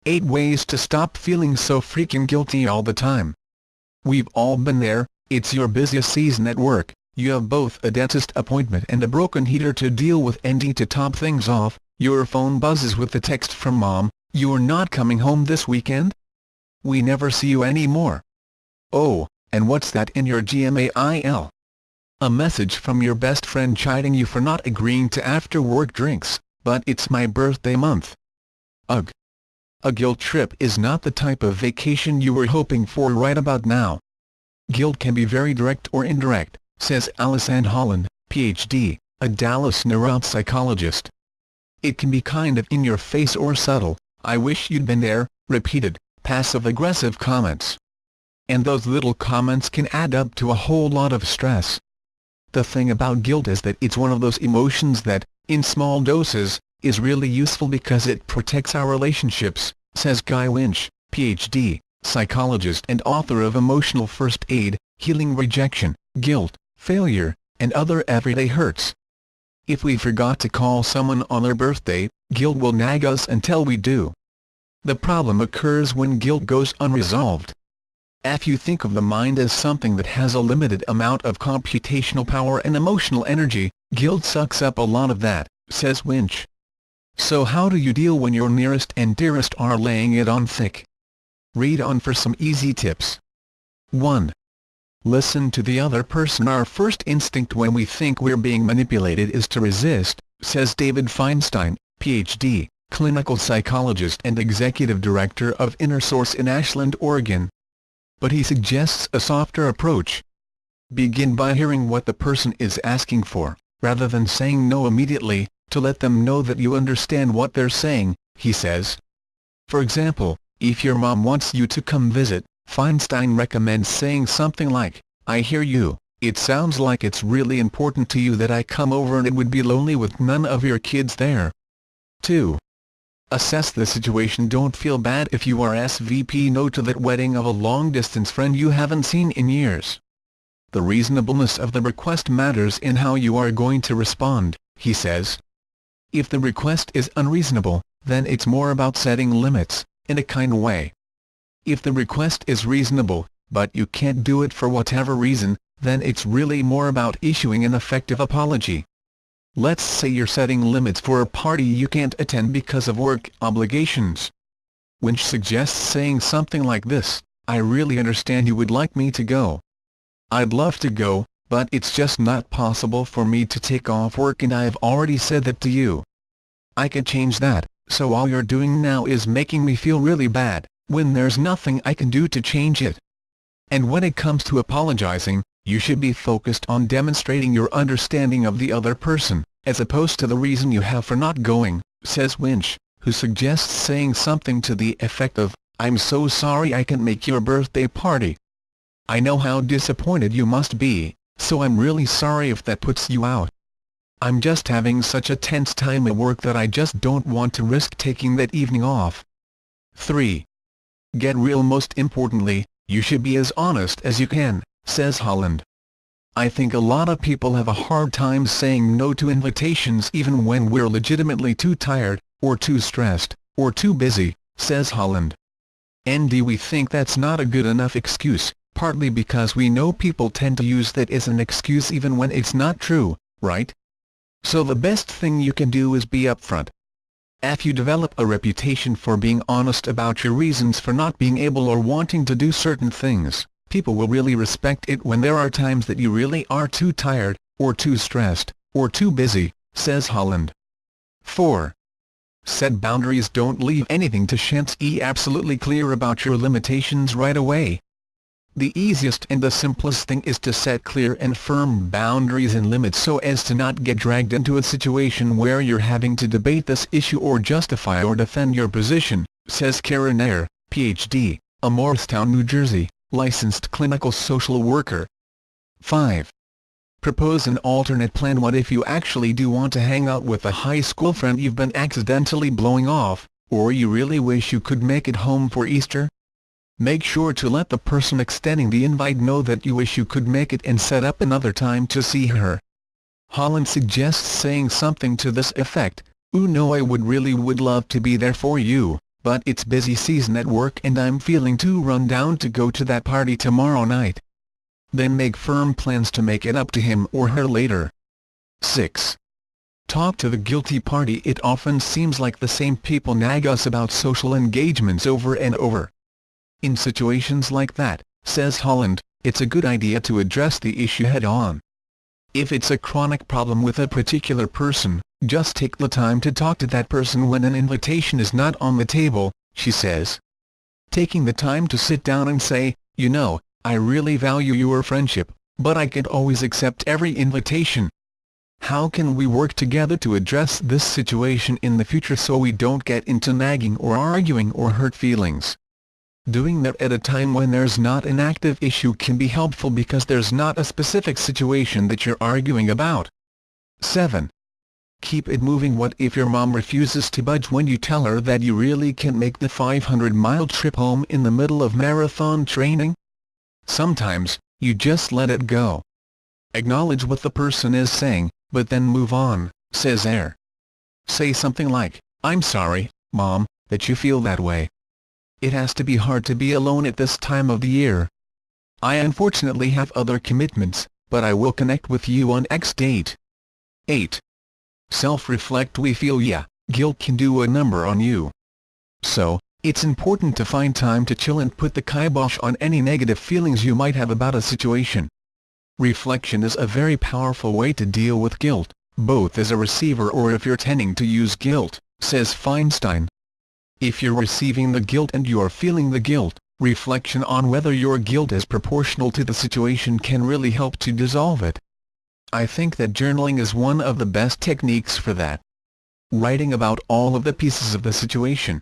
8 ways to stop feeling so freaking guilty all the time. We've all been there. It's your busiest season at work, you have both a dentist appointment and a broken heater to deal with, and to top things off, your phone buzzes with a text from mom, "You're not coming home this weekend? We never see you anymore." Oh, and what's that in your Gmail? A message from your best friend chiding you for not agreeing to after-work drinks, but it's my birthday month. Ugh. A guilt trip is not the type of vacation you were hoping for right about now. Guilt can be very direct or indirect, says Alison Holland, Ph.D., a Dallas neuropsychologist. It can be kind of in your face or subtle, "I wish you'd been there," repeated, passive-aggressive comments. And those little comments can add up to a whole lot of stress. The thing about guilt is that it's one of those emotions that, in small doses, is really useful because it protects our relationships, says Guy Winch, Ph.D., psychologist and author of Emotional First Aid, Healing Rejection, Guilt, Failure, and Other Everyday Hurts. If we forgot to call someone on their birthday, guilt will nag us until we do. The problem occurs when guilt goes unresolved. If you think of the mind as something that has a limited amount of computational power and emotional energy, guilt sucks up a lot of that, says Winch. So how do you deal when your nearest and dearest are laying it on thick? Read on for some easy tips. 1. Listen to the other person. Our first instinct when we think we're being manipulated is to resist, says David Feinstein, Ph.D., clinical psychologist and executive director of Inner Source in Ashland, Oregon. But he suggests a softer approach. Begin by hearing what the person is asking for, rather than saying no immediately, to let them know that you understand what they're saying, he says. For example, if your mom wants you to come visit, Feinstein recommends saying something like, "I hear you, it sounds like it's really important to you that I come over and it would be lonely with none of your kids there." 2. Assess the situation. Don't feel bad if you are SVP no to that wedding of a long-distance friend you haven't seen in years. The reasonableness of the request matters in how you are going to respond, he says. If the request is unreasonable, then it's more about setting limits, in a kind way. If the request is reasonable, but you can't do it for whatever reason, then it's really more about issuing an effective apology. Let's say you're setting limits for a party you can't attend because of work obligations. Winch suggests saying something like this, "I really understand you would like me to go. I'd love to go, but it's just not possible for me to take off work, and I've already said that to you. I can change that, so all you're doing now is making me feel really bad, when there's nothing I can do to change it." And when it comes to apologizing, you should be focused on demonstrating your understanding of the other person, as opposed to the reason you have for not going, says Winch, who suggests saying something to the effect of, "I'm so sorry I can't make your birthday party. I know how disappointed you must be, so I'm really sorry if that puts you out. I'm just having such a tense time at work that I just don't want to risk taking that evening off." 3. Get real. Most importantly, you should be as honest as you can, says Holland. I think a lot of people have a hard time saying no to invitations even when we're legitimately too tired, or too stressed, or too busy, says Holland. And we think that's not a good enough excuse, partly because we know people tend to use that as an excuse even when it's not true, right? So the best thing you can do is be upfront. If you develop a reputation for being honest about your reasons for not being able or wanting to do certain things, people will really respect it when there are times that you really are too tired, or too stressed, or too busy, says Holland. 4. Set boundaries. Don't leave anything to chance. Be absolutely clear about your limitations right away. The easiest and the simplest thing is to set clear and firm boundaries and limits so as to not get dragged into a situation where you're having to debate this issue or justify or defend your position, says Karen Ayer, Ph.D., a Morristown, New Jersey, licensed clinical social worker. 5. Propose an alternate plan. What if you actually do want to hang out with a high school friend you've been accidentally blowing off, or you really wish you could make it home for Easter? Make sure to let the person extending the invite know that you wish you could make it and set up another time to see her. Holland suggests saying something to this effect, "I really would love to be there for you, but it's busy season at work and I'm feeling too run down to go to that party tomorrow night. Then make firm plans to make it up to him or her later. 6. Talk to the guilty party. It often seems like the same people nag us about social engagements over and over. In situations like that, says Holland, it's a good idea to address the issue head-on. If it's a chronic problem with a particular person, just take the time to talk to that person when an invitation is not on the table, she says. Taking the time to sit down and say, you know, I really value your friendship, but I can't always accept every invitation. How can we work together to address this situation in the future so we don't get into nagging or arguing or hurt feelings? Doing that at a time when there's not an active issue can be helpful because there's not a specific situation that you're arguing about. 7. Keep it moving. What if your mom refuses to budge when you tell her that you really can't make the 500-mile trip home in the middle of marathon training? Sometimes, you just let it go. Acknowledge what the person is saying, but then move on, says Air. Say something like, I'm sorry, Mom, that you feel that way. It has to be hard to be alone at this time of the year. I unfortunately have other commitments, but I will connect with you on X date. 8. Self-reflect. We feel guilt can do a number on you. So, it's important to find time to chill and put the kibosh on any negative feelings you might have about a situation. Reflection is a very powerful way to deal with guilt, both as a receiver or if you're tending to use guilt, says Feinstein. If you're receiving the guilt and you're feeling the guilt, reflection on whether your guilt is proportional to the situation can really help to dissolve it. I think that journaling is one of the best techniques for that. Writing about all of the pieces of the situation,